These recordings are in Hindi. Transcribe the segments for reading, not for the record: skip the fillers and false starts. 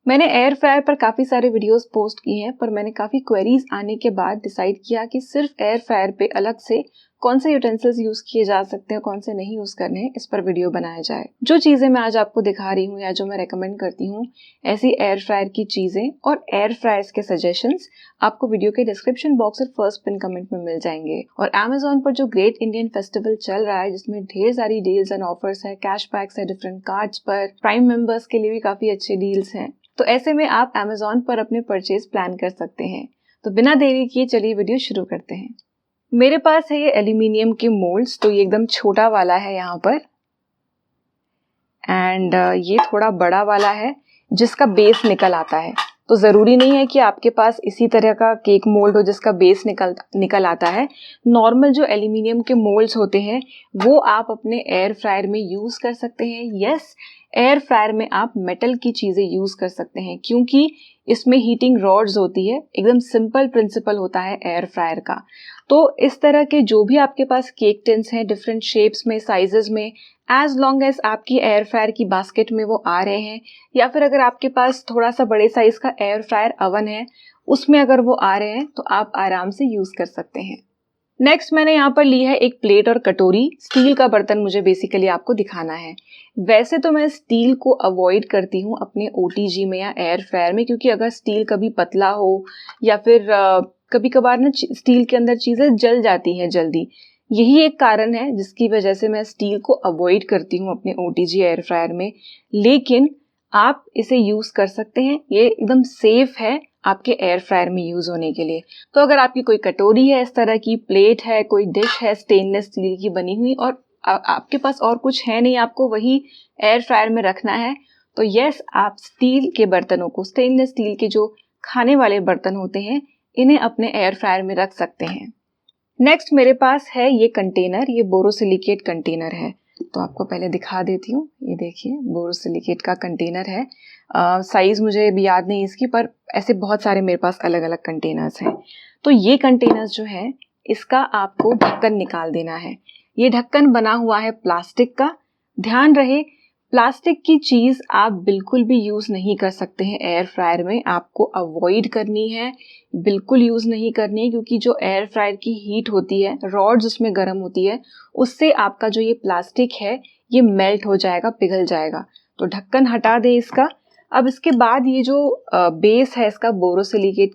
मैंने एयर फ्रायर पर काफ़ी सारे वीडियोस पोस्ट किए हैं, पर मैंने काफ़ी क्वेरीज आने के बाद डिसाइड किया कि सिर्फ एयर फ्रायर पे अलग से कौन से यूटेंसिल्स यूज़ किए जा सकते हैं, कौन से नहीं यूज़ करने हैं, इस पर वीडियो बनाया जाए। जो चीज़ें मैं आज आपको दिखा रही हूँ या जो मैं रेकमेंड करती हूँ, ऐसी एयर फ्रायर की चीज़ें और एयर फ्रायर्स के सजेशंस आपको वीडियो के डिस्क्रिप्शन बॉक्स और फर्स्ट पिन कमेंट में मिल जाएंगे। और Amazon पर जो ग्रेट इंडियन फेस्टिवल चल रहा है, जिसमें ढेर सारी डील्स एंड ऑफर्स है, कैशबैक्स है डिफरेंट कार्ड्स पर, प्राइम मेंबर्स के लिए भी काफ़ी अच्छे डील्स हैं, तो ऐसे में आप Amazon पर अपने परचेज प्लान कर सकते हैं। तो बिना देरी किए चलिए वीडियो शुरू करते हैं। मेरे पास है ये एल्यूमिनियम के मोल्ड्स, तो ये एकदम छोटा वाला है यहाँ पर, एंड ये थोड़ा बड़ा वाला है जिसका बेस निकल आता है। तो ज़रूरी नहीं है कि आपके पास इसी तरह का केक मोल्ड हो जिसका बेस निकल आता है। नॉर्मल जो एल्यूमिनियम के मोल्ड्स होते हैं वो आप अपने एयर फ्रायर में यूज़ कर सकते हैं। यस, एयर फ्रायर में आप मेटल की चीज़ें यूज़ कर सकते हैं क्योंकि इसमें हीटिंग रॉड्स होती है। एकदम सिंपल प्रिंसिपल होता है एयर फ्रायर का। तो इस तरह के जो भी आपके पास केक टिन्स हैं डिफरेंट शेप्स में, साइजेस में, एज लॉन्ग एज आपकी एयर फ्रायर की बास्केट में वो आ रहे हैं, या फिर अगर आपके पास थोड़ा सा बड़े साइज का एयर फ्रायर अवन है उसमें अगर वो आ रहे हैं तो आप आराम से यूज़ कर सकते हैं। नेक्स्ट मैंने यहाँ पर ली है एक प्लेट और कटोरी। स्टील का बर्तन मुझे बेसिकली आपको दिखाना है। वैसे तो मैं स्टील को अवॉइड करती हूँ अपने ओटीजी में या एयर फ्रायर में, क्योंकि अगर स्टील कभी पतला हो या फिर कभी कभार ना स्टील के अंदर चीज़ें जल जाती हैं जल्दी। यही एक कारण है जिसकी वजह से मैं स्टील को अवॉइड करती हूँ अपने ओटीजी एयर फ्रायर में। लेकिन आप इसे यूज़ कर सकते हैं, ये एकदम सेफ है आपके एयर फ्रायर में यूज़ होने के लिए। तो अगर आपकी कोई कटोरी है, इस तरह की प्लेट है, कोई डिश है स्टेनलेस स्टील की बनी हुई, और आपके पास और कुछ है नहीं, आपको वही एयर फ्रायर में रखना है, तो यस, आप स्टील के बर्तनों को, स्टेनलेस स्टील के जो खाने वाले बर्तन होते हैं, इन्हें अपने एयर फ्रायर में रख सकते हैं। नेक्स्ट मेरे पास है ये कंटेनर, ये बोरोसिलिकेट कंटेनर है। तो आपको पहले दिखा देती हूँ। ये देखिए बोरोसिलिकेट का कंटेनर है। साइज़ मुझे भी याद नहीं इसकी, पर ऐसे बहुत सारे मेरे पास अलग अलग कंटेनर्स हैं। तो ये कंटेनर्स जो है इसका आपको ढक्कन निकाल देना है। ये ढक्कन बना हुआ है प्लास्टिक का। ध्यान रहे, प्लास्टिक की चीज़ आप बिल्कुल भी यूज़ नहीं कर सकते हैं एयर फ्रायर में। आपको अवॉइड करनी है, बिल्कुल यूज़ नहीं करनी है, क्योंकि जो एयर फ्रायर की हीट होती है, रॉड्स उसमें गर्म होती है, उससे आपका जो ये प्लास्टिक है ये मेल्ट हो जाएगा, पिघल जाएगा। तो ढक्कन हटा दें इसका। अब इसके बाद ये जो बेस है इसका बोरोसिलिकेट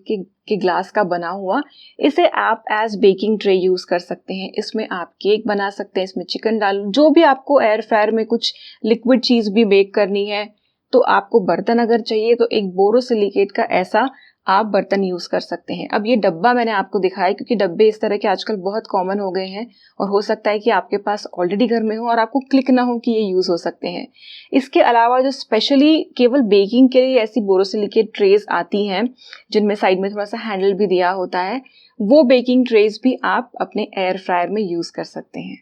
के ग्लास का बना हुआ, इसे आप एज बेकिंग ट्रे यूज़ कर सकते हैं। इसमें आप केक बना सकते हैं, इसमें चिकन डाल, जो भी आपको एयर फ्रायर में कुछ लिक्विड चीज़ भी बेक करनी है, तो आपको बर्तन अगर चाहिए तो एक बोरोसिलिकेट का ऐसा आप बर्तन यूज़ कर सकते हैं। अब ये डब्बा मैंने आपको दिखाया क्योंकि डब्बे इस तरह के आजकल बहुत कॉमन हो गए हैं, और हो सकता है कि आपके पास ऑलरेडी घर में हो और आपको क्लिक ना हो कि ये यूज़ हो सकते हैं। इसके अलावा जो स्पेशली केवल बेकिंग के लिए ऐसी बोरोसिलिकेट ट्रेज आती हैं जिनमें साइड में थोड़ा सा हैंडल भी दिया होता है, वो बेकिंग ट्रेज भी आप अपने एयर फ्रायर में यूज़ कर सकते हैं।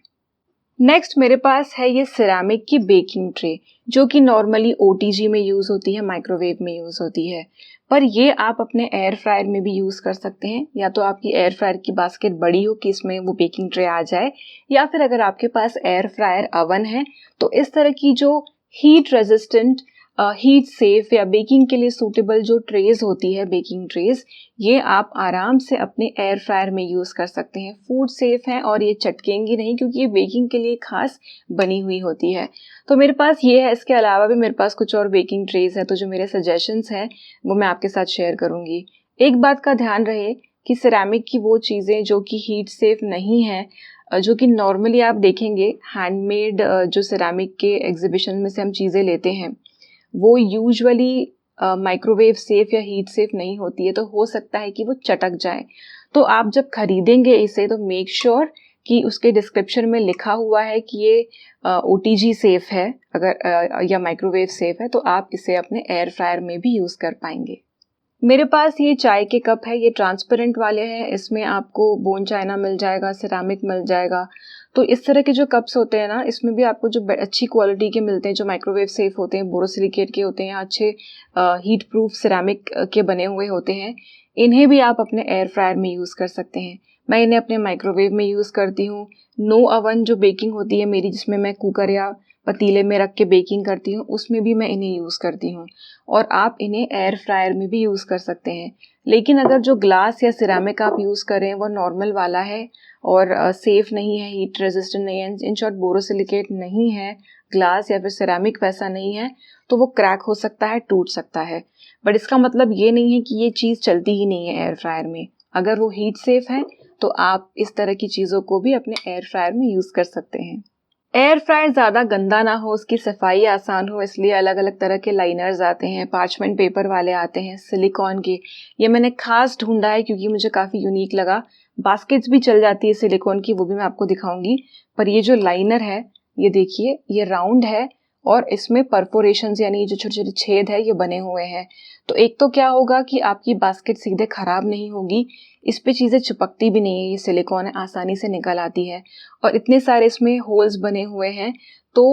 नेक्स्ट मेरे पास है ये सिरेमिक की बेकिंग ट्रे, जो कि नॉर्मली ओटीजी में यूज़ होती है, माइक्रोवेव में यूज़ होती है, पर ये आप अपने एयर फ्रायर में भी यूज़ कर सकते हैं। या तो आपकी एयर फ्रायर की बास्केट बड़ी हो कि इसमें वो बेकिंग ट्रे आ जाए, या फिर अगर आपके पास एयर फ्रायर अवन है तो इस तरह की जो हीट रेजिस्टेंट, हीट सेफ या बेकिंग के लिए सूटेबल जो ट्रेज होती है, बेकिंग ट्रेज, ये आप आराम से अपने एयर फ्रायर में यूज़ कर सकते हैं। फूड सेफ है और ये चटकेंगी नहीं, क्योंकि ये बेकिंग के लिए खास बनी हुई होती है। तो मेरे पास ये है। इसके अलावा भी मेरे पास कुछ और बेकिंग ट्रेज है, तो जो मेरे सजेशंस हैं वो मैं आपके साथ शेयर करूँगी। एक बात का ध्यान रहे कि सिरेमिक की वो चीज़ें जो कि हीट सेफ नहीं है, जो कि नॉर्मली आप देखेंगे हैंडमेड जो सिरेमिक के एग्जीबिशन में से हम चीज़ें लेते हैं, वो यूजुअली माइक्रोवेव सेफ या हीट सेफ नहीं होती है, तो हो सकता है कि वो चटक जाए। तो आप जब खरीदेंगे इसे तो मेक श्योर कि उसके डिस्क्रिप्शन में लिखा हुआ है कि ये ओटीजी सेफ है, अगर या माइक्रोवेव सेफ है, तो आप इसे अपने एयर फ्रायर में भी यूज़ कर पाएंगे। मेरे पास ये चाय के कप है, ये ट्रांसपेरेंट वाले हैं। इसमें आपको बोन चाइना मिल जाएगा, सिरामिक मिल जाएगा। तो इस तरह के जो कप्स होते हैं ना, इसमें भी आपको जो अच्छी क्वालिटी के मिलते हैं, जो माइक्रोवेव सेफ होते हैं, बोरोसिलिकेट के होते हैं, अच्छे हीट प्रूफ सिरामिक के बने हुए होते हैं, इन्हें भी आप अपने एयर फ्रायर में यूज़ कर सकते हैं। मैं इन्हें अपने माइक्रोवेव में यूज़ करती हूँ। नो ओवन जो बेकिंग होती है मेरी, जिसमें मैं कुकर या पतीले में रख के बेकिंग करती हूँ उसमें भी मैं इन्हें यूज़ करती हूँ। और आप इन्हें एयर फ्रायर में भी यूज़ कर सकते हैं। लेकिन अगर जो ग्लास या सिरामिक आप यूज़ करें वो नॉर्मल वाला है और सेफ़ नहीं है, हीट रेजिस्टेंट नहीं है, इन शॉर्ट बोरोसिलिकेट नहीं है, ग्लास या फिर सिरामिक वैसा नहीं है, तो वो क्रैक हो सकता है, टूट सकता है। बट इसका मतलब ये नहीं है कि ये चीज़ चलती ही नहीं है एयर फ्रायर में। अगर वो हीट सेफ है तो आप इस तरह की चीज़ों को भी अपने एयर फ्रायर में यूज़ कर सकते हैं। एयर फ्रायर ज़्यादा गंदा ना हो, उसकी सफाई आसान हो, इसलिए अलग अलग तरह के लाइनर्स आते हैं, पार्चमेंट पेपर वाले आते हैं, सिलिकॉन के। ये मैंने खास ढूंढा है क्योंकि मुझे काफ़ी यूनिक लगा। बास्केट्स भी चल जाती है सिलिकॉन की, वो भी मैं आपको दिखाऊंगी। पर ये जो लाइनर है, ये देखिए, ये राउंड है और इसमें परफोरेशंस यानी जो छोटे छोटे छेद है ये बने हुए हैं। तो एक तो क्या होगा कि आपकी बास्केट सीधे ख़राब नहीं होगी, इस पे चीज़ें चिपकती भी नहीं है, ये सिलिकॉन है, आसानी से निकल आती है। और इतने सारे इसमें होल्स बने हुए हैं तो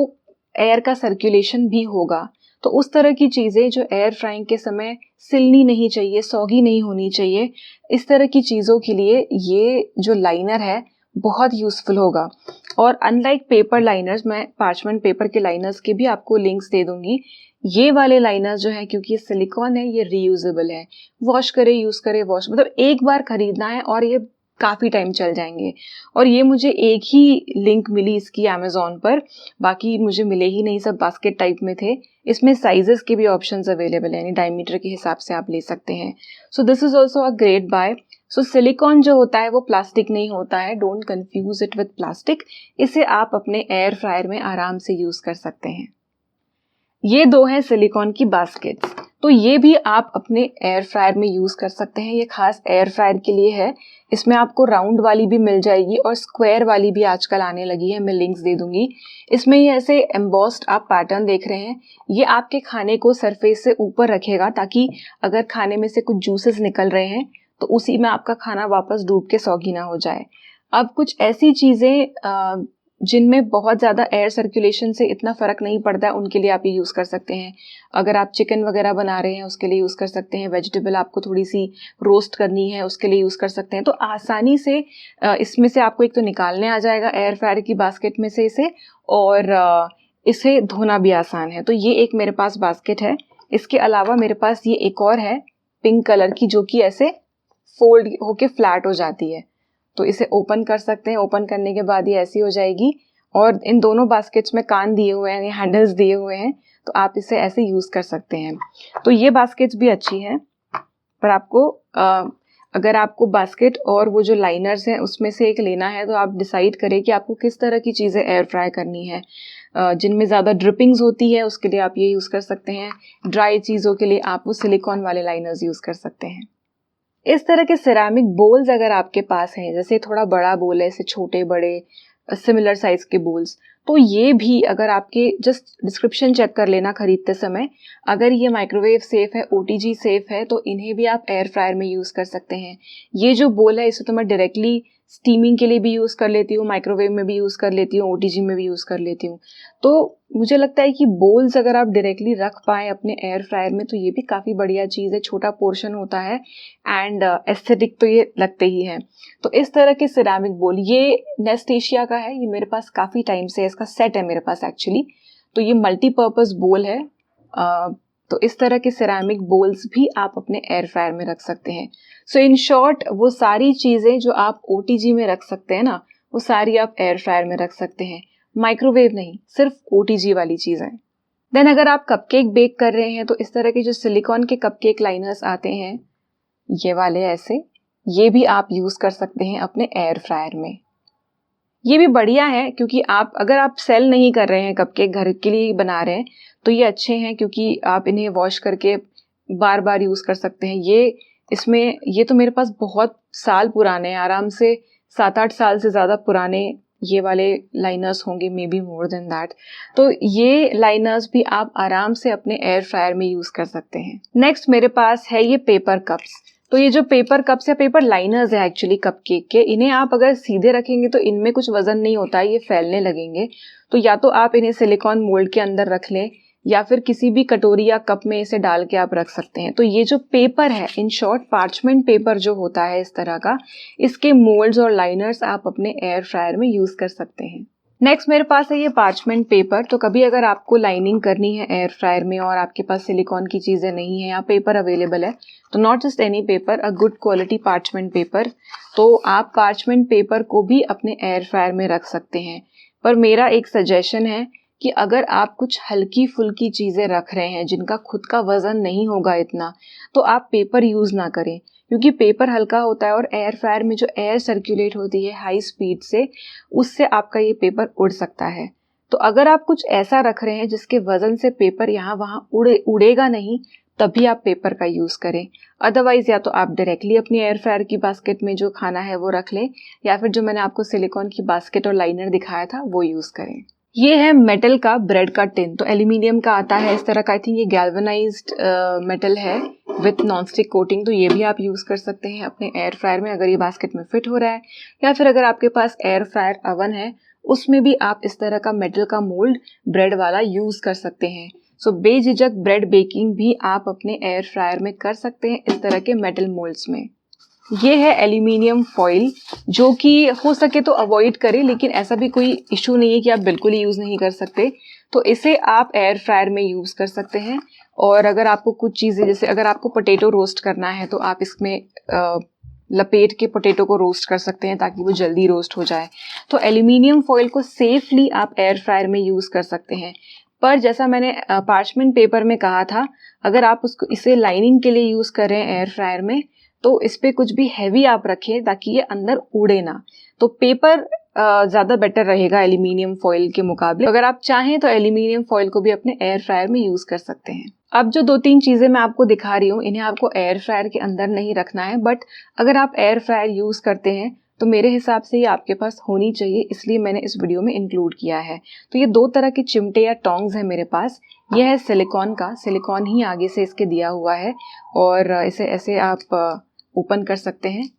एयर का सर्कुलेशन भी होगा। तो उस तरह की चीज़ें जो एयर फ्राइंग के समय सिलनी नहीं चाहिए, सौगी नहीं होनी चाहिए, इस तरह की चीज़ों के लिए ये जो लाइनर है बहुत यूज़फुल होगा। और अनलाइक पेपर लाइनर्स, मैं पार्चमेंट पेपर के लाइनर्स के भी आपको लिंक्स दे दूंगी। ये वाले लाइनर्स जो है, क्योंकि ये सिलिकॉन है, ये रीयूजेबल है, वॉश करे यूज़ करे वॉश, मतलब एक बार खरीदना है और ये काफ़ी टाइम चल जाएंगे। और ये मुझे एक ही लिंक मिली इसकी अमेज़ॉन पर, बाकी मुझे मिले ही नहीं, सब बास्केट टाइप में थे। इसमें साइजेस के भी ऑप्शंस अवेलेबल हैं, यानी डायमीटर के हिसाब से आप ले सकते हैं। So this is also a great buy. So silicon जो होता है वो प्लास्टिक नहीं होता है, don't confuse it with plastic. इसे आप अपने एयर फ्रायर में आराम से यूज़ कर सकते हैं। ये दो हैं सिलिकॉन की बास्केट्स, तो ये भी आप अपने एयर फ्रायर में यूज़ कर सकते हैं। ये खास एयर फ्रायर के लिए है। इसमें आपको राउंड वाली भी मिल जाएगी और स्क्वायर वाली भी आजकल आने लगी है, मैं लिंक्स दे दूंगी। इसमें ये ऐसे एम्बॉस्ड आप पैटर्न देख रहे हैं, ये आपके खाने को सरफेस से ऊपर रखेगा ताकि अगर खाने में से कुछ जूसेस निकल रहे हैं तो उसी में आपका खाना वापस डूब के सौगी ना हो जाए। अब कुछ ऐसी चीज़ें जिनमें बहुत ज़्यादा एयर सर्कुलेशन से इतना फ़र्क नहीं पड़ता है, उनके लिए आप ये यूज़ कर सकते हैं। अगर आप चिकन वगैरह बना रहे हैं उसके लिए यूज़ कर सकते हैं, वेजिटेबल आपको थोड़ी सी रोस्ट करनी है उसके लिए यूज़ कर सकते हैं। तो आसानी से इसमें से आपको एक तो निकालने आ जाएगा एयर फ्रायर की बास्केट में से इसे, और इसे धोना भी आसान है। तो ये एक मेरे पास बास्केट है। इसके अलावा मेरे पास ये एक और है पिंक कलर की, जो कि ऐसे फोल्ड होके फ्लैट हो जाती है। तो इसे ओपन कर सकते हैं, ओपन करने के बाद ये ऐसी हो जाएगी। और इन दोनों बास्केट्स में कान दिए हुए हैं, हैंडल्स दिए हुए हैं, तो आप इसे ऐसे यूज़ कर सकते हैं। तो ये बास्केट्स भी अच्छी हैं, पर आपको अगर आपको बास्केट और वो जो लाइनर्स हैं उसमें से एक लेना है तो आप डिसाइड करें कि आपको किस तरह की चीज़ें एयर फ्राई करनी है। जिनमें ज़्यादा ड्रिपिंग्स होती है उसके लिए आप ये यूज़ कर सकते हैं। ड्राई चीज़ों के लिए आप वो सिलिकॉन वाले लाइनर्स यूज़ कर सकते हैं। इस तरह के सिरेमिक बोल्स अगर आपके पास हैं, जैसे थोड़ा बड़ा बोल है, ऐसे छोटे बड़े सिमिलर साइज के बोल्स, तो ये भी अगर आपके, जस्ट डिस्क्रिप्शन चेक कर लेना खरीदते समय, अगर ये माइक्रोवेव सेफ है, ओटीजी सेफ है, तो इन्हें भी आप एयर फ्रायर में यूज़ कर सकते हैं। ये जो बोल है इसे तो मैं डायरेक्टली स्टीमिंग के लिए भी यूज़ कर लेती हूँ, माइक्रोवेव में भी यूज़ कर लेती हूँ, ओटीजी में भी यूज़ कर लेती हूँ। तो मुझे लगता है कि बोल्स अगर आप डायरेक्टली रख पाएँ अपने एयर फ्रायर में तो ये भी काफ़ी बढ़िया चीज़ है। छोटा पोर्शन होता है एंड एस्थेटिक तो ये लगते ही हैं। तो इस तरह के सिरेमिक बोल, ये नेस्ट एशिया का है, ये मेरे पास काफ़ी टाइम से, इसका सेट है मेरे पास एक्चुअली। तो ये मल्टीपर्पज़ बोल है। तो इस तरह के सिरेमिक बोल्स भी आप अपने एयर फ्रायर में रख सकते हैं। सो इन शॉर्ट, वो सारी चीज़ें जो आप ओटीजी में रख सकते हैं ना, वो सारी आप एयर फ्रायर में रख सकते हैं। माइक्रोवेव नहीं, सिर्फ ओटीजी वाली चीज़ें। देन अगर आप कपकेक बेक कर रहे हैं तो इस तरह के जो सिलिकॉन के कपकेक लाइनर्स आते हैं, ये वाले ऐसे, ये भी आप यूज़ कर सकते हैं अपने एयर फ्रायर में। ये भी बढ़िया है क्योंकि अगर आप सेल नहीं कर रहे हैं, कपकेक घर के लिए बना रहे हैं, तो ये अच्छे हैं क्योंकि आप इन्हें वॉश करके बार बार यूज़ कर सकते हैं। ये तो मेरे पास बहुत साल पुराने हैं, आराम से 7-8 साल से ज़्यादा पुराने ये वाले लाइनर्स होंगे, may be more than that. तो ये लाइनर्स भी आप आराम से अपने एयर फ्रायर में यूज़ कर सकते हैं। नेक्स्ट मेरे पास है ये पेपर कप्स। तो ये जो पेपर कप्स या पेपर लाइनर्स है एक्चुअली कपकेक के, इन्हें आप अगर सीधे रखेंगे तो इनमें कुछ वजन नहीं होता है, ये फैलने लगेंगे। तो या तो आप इन्हें सिलिकॉन मोल्ड के अंदर रख लें या फिर किसी भी कटोरी या कप में इसे डाल के आप रख सकते हैं। तो ये जो पेपर है, इन शॉर्ट पार्चमेंट पेपर जो होता है इस तरह का, इसके मोल्ड्स और लाइनर्स आप अपने एयर फ्रायर में यूज़ कर सकते हैं। नेक्स्ट मेरे पास है ये पार्चमेंट पेपर। तो कभी अगर आपको लाइनिंग करनी है एयर फ्रायर में और आपके पास सिलिकॉन की चीज़ें नहीं है या पेपर अवेलेबल है, तो not just any paper, a good quality parchment paper, तो आप पार्चमेंट पेपर को भी अपने एयर फ्रायर में रख सकते हैं। पर मेरा एक सजेशन है कि अगर आप कुछ हल्की फुल्की चीज़ें रख रहे हैं जिनका खुद का वज़न नहीं होगा इतना, तो आप पेपर यूज़ ना करें, क्योंकि पेपर हल्का होता है और एयर फ्रायर में जो एयर सर्कुलेट होती है हाई स्पीड से, उससे आपका ये पेपर उड़ सकता है। तो अगर आप कुछ ऐसा रख रहे हैं जिसके वजन से पेपर यहाँ वहाँ उड़ेगा नहीं, तभी आप पेपर का यूज़ करें। अदरवाइज या तो आप डायरेक्टली अपनी एयर फ्रायर की बास्केट में जो खाना है वो रख लें, या फिर जो मैंने आपको सिलिकॉन की बास्केट और लाइनर दिखाया था वो यूज़ करें। ये है मेटल का ब्रेड का टिन। तो एल्यूमिनियम का आता है इस तरह का, आई थिंक ये गैल्वेनाइज्ड मेटल है विथ नॉनस्टिक कोटिंग। तो ये भी आप यूज़ कर सकते हैं अपने एयर फ्रायर में अगर ये बास्केट में फिट हो रहा है, या फिर अगर आपके पास एयर फ्रायर अवन है उसमें भी आप इस तरह का मेटल का मोल्ड ब्रेड वाला यूज़ कर सकते हैं। सो बेझिझक ब्रेड बेकिंग भी आप अपने एयर फ्रायर में कर सकते हैं इस तरह के मेटल मोल्ड्स में। ये है एल्यूमिनियम फॉइल, जो कि हो सके तो अवॉइड करें, लेकिन ऐसा भी कोई इशू नहीं है कि आप बिल्कुल ही यूज़ नहीं कर सकते। तो इसे आप एयर फ्रायर में यूज़ कर सकते हैं। और अगर आपको कुछ चीज़ें, जैसे अगर आपको पोटैटो रोस्ट करना है तो आप इसमें लपेट के पोटैटो को रोस्ट कर सकते हैं ताकि वो जल्दी रोस्ट हो जाए। तो एल्यूमिनियम फॉइल को सेफली आप एयर फ्रायर में यूज़ कर सकते हैं। पर जैसा मैंने पार्चमेंट पेपर में कहा था, अगर आप इसे लाइनिंग के लिए यूज़ कर रहे हैं एयर फ्रायर में, तो इस पे कुछ भी हैवी आप रखें ताकि ये अंदर उड़े ना। तो पेपर ज़्यादा बेटर रहेगा एल्यूमिनियम फॉइल के मुकाबले। अगर आप चाहें तो एल्यूमिनियम फॉइल को भी अपने एयर फ्रायर में यूज़ कर सकते हैं। अब जो 2-3 चीज़ें मैं आपको दिखा रही हूँ, इन्हें आपको एयर फ्रायर के अंदर नहीं रखना है, बट अगर आप एयर फ्रायर यूज़ करते हैं तो मेरे हिसाब से ये आपके पास होनी चाहिए, इसलिए मैंने इस वीडियो में इंक्लूड किया है। तो ये 2 तरह के चिमटे या टोंग्स हैं मेरे पास। यह है सिलिकॉन का, सिलिकॉन ही आगे से इसके दिया हुआ है, और इसे ऐसे आप ओपन कर सकते हैं।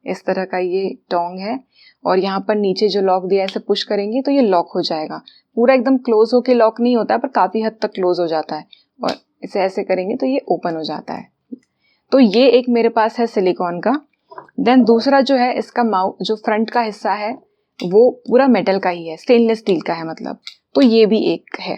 इस तरह का ये टोंग है, और यहाँ पर नीचे जो लॉक दिया है इसे पुश करेंगे तो ये लॉक हो जाएगा। पूरा एकदम क्लोज होके लॉक नहीं होता है, पर काफ़ी हद तक क्लोज हो जाता है, और इसे ऐसे करेंगे तो ये ओपन हो जाता है। तो ये एक मेरे पास है सिलिकॉन का। देन दूसरा जो है, इसका जो फ्रंट का हिस्सा है वो पूरा मेटल का ही है, स्टेनलेस स्टील का है मतलब। तो ये भी एक है।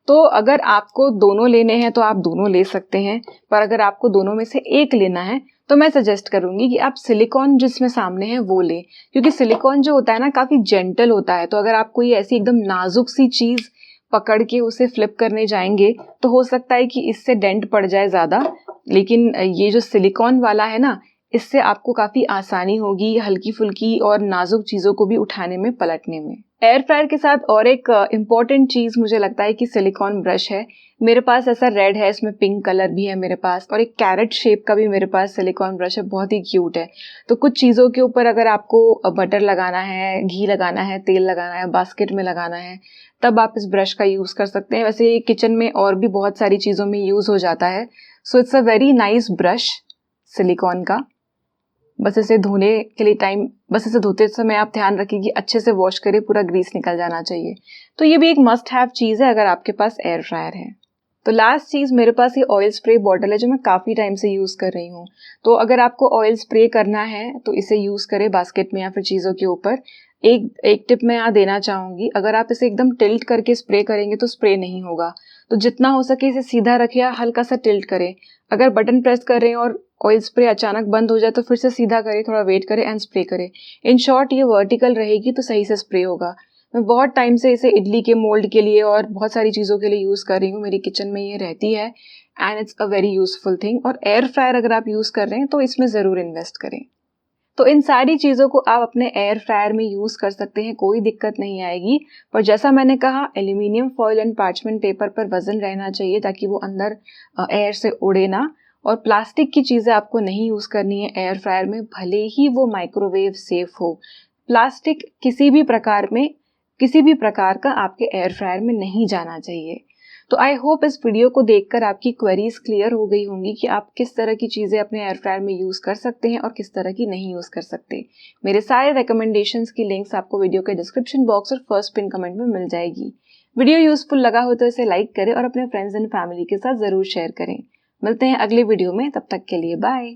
तो अगर आपको दोनों लेने हैं तो आप दोनों ले सकते हैं, पर अगर आपको दोनों में से एक लेना है तो मैं सजेस्ट करूंगी कि आप सिलिकॉन जिसमें सामने है वो ले, क्योंकि सिलिकॉन जो होता है ना काफ़ी जेंटल होता है। तो अगर आप कोई ऐसी एकदम नाजुक सी चीज़ पकड़ के उसे फ्लिप करने जाएंगे तो हो सकता है कि इससे डेंट पड़ जाए ज़्यादा, लेकिन ये जो सिलिकॉन वाला है ना, इससे आपको काफ़ी आसानी होगी हल्की फुल्की और नाजुक चीज़ों को भी उठाने में, पलटने में। एयर फ्रायर के साथ और एक इम्पॉर्टेंट चीज़ मुझे लगता है कि सिलिकॉन ब्रश है। मेरे पास ऐसा रेड है, इसमें पिंक कलर भी है मेरे पास, और एक कैरेट शेप का भी मेरे पास सिलिकॉन ब्रश है, बहुत ही क्यूट है। तो कुछ चीज़ों के ऊपर अगर आपको बटर लगाना है, घी लगाना है, तेल लगाना है, बास्केट में लगाना है, तब आप इस ब्रश का यूज़ कर सकते हैं। वैसे ये किचन में और भी बहुत सारी चीज़ों में यूज़ हो जाता है। So it's a very nice brush silicon का। बस इसे धोते समय आप ध्यान रखिए कि अच्छे से वॉश करें, पूरा ग्रीस निकल जाना चाहिए। तो ये भी एक मस्ट हैव चीज़ है अगर आपके पास एयर फ्रायर है। तो लास्ट चीज़ मेरे पास ये ऑयल स्प्रे बॉटल है जो मैं काफ़ी टाइम से यूज़ कर रही हूँ। तो अगर आपको ऑयल स्प्रे करना है तो इसे यूज़ करें बास्केट में या फिर चीज़ों के ऊपर। एक टिप मैं यहाँ देना चाहूँगी, अगर आप इसे एकदम टिल्ट करके स्प्रे करेंगे तो स्प्रे नहीं होगा। तो जितना हो सके इसे सीधा रखें या हल्का सा टिल्ट करें। अगर बटन प्रेस कर रहे हैं और ऑयल स्प्रे अचानक बंद हो जाए तो फिर से सीधा करें, थोड़ा वेट करें एंड स्प्रे करें। इन शॉर्ट ये वर्टिकल रहेगी तो सही से स्प्रे होगा। मैं बहुत टाइम से इसे इडली के मोल्ड के लिए और बहुत सारी चीज़ों के लिए यूज़ कर रही हूँ, मेरी किचन में ये रहती है and it's a very useful thing. और एयर फ्रायर अगर आप यूज़ कर रहे हैं तो इसमें ज़रूर इन्वेस्ट करें। तो इन सारी चीज़ों को आप अपने एयर फ्रायर में यूज़ कर सकते हैं, कोई दिक्कत नहीं आएगी। पर जैसा मैंने कहा, aluminium foil and parchment paper पर वजन रहना चाहिए ताकि वो अंदर एयर से उड़े ना। और प्लास्टिक की चीज़ें आपको नहीं यूज़ करनी है एयर फ्रायर में, भले ही वो माइक्रोवेव सेफ हो। प्लास्टिक किसी भी प्रकार का आपके एयर फ्रायर में नहीं जाना चाहिए। तो आई होप इस वीडियो को देखकर आपकी क्वेरीज क्लियर हो गई होंगी कि आप किस तरह की चीज़ें अपने एयर फ्रायर में यूज़ कर सकते हैं और किस तरह की नहीं यूज़ कर सकते। मेरे सारे रिकमेंडेशंस की लिंक्स आपको वीडियो के डिस्क्रिप्शन बॉक्स और फर्स्ट पिन कमेंट में मिल जाएगी। वीडियो यूजफुल लगा हो तो इसे लाइक करें और अपने फ्रेंड्स एंड फैमिली के साथ ज़रूर शेयर करें। मिलते हैं अगले वीडियो में, तब तक के लिए बाय।